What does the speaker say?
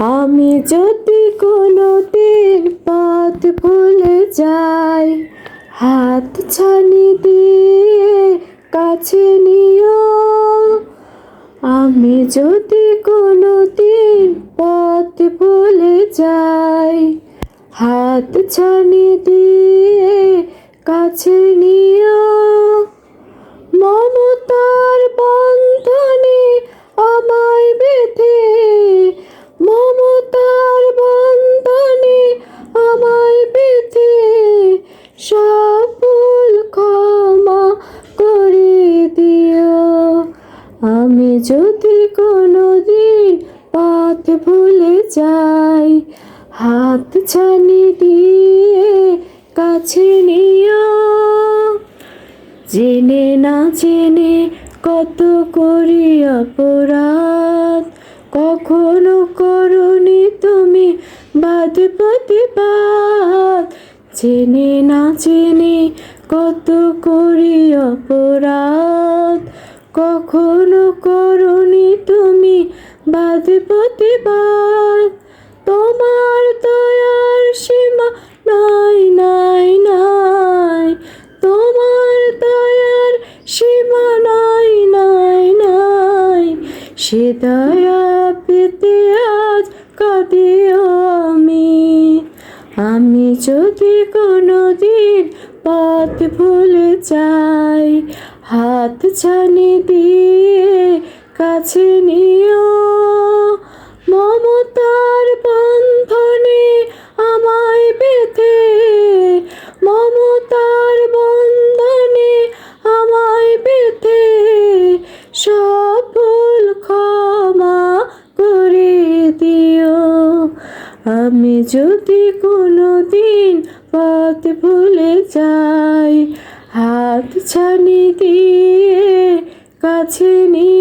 আমি যদি কোনোদিন পথ ভুলে যাই, হাত ছানি দিয়ে কাছে নিও। আমি যদি কোনোদিন পথ ভুলে যাই, হাত ছানি দিয়ে কাছে নিও। মমতার বন্ধনে আমায় বেঁধে, মমতার বন্ধনে আমায় বেঁধে সব ভুল ক্ষমা করে দিও। আমি যদি কোনোদিন পথ ভুলে যাই, হাত ছানি দিয়ে কাছে নিও। জেনে না জেনে কত করি অপরাধ, কখনো করনি তুমি বাদ প্রতিবাদ। জেনে না জেনে কত করি অপরাধ, কখনো করনি তুমি বাদ প্রতিবাদ। তোমার দয়ার সীমা নাই নাই নাই, তোমার দয়ার সীমা নাই নাই নাই। সে দয়া পেতে আজ কাঁদিও আমি। আমি যদি কোনোদিন পথ ভুলে যাই, হাত ছানি দিয়ে কাছে নিও। মমতার বন্ধনে আমায় বেঁধে, মমতার বন্ধনে আমায় বেঁধে সব ভুল ক্ষমা করে দিও। আমি যদি কোনোদিন পথ ভুলে যাই, হাত ছানি দিয়ে কাছে নিও।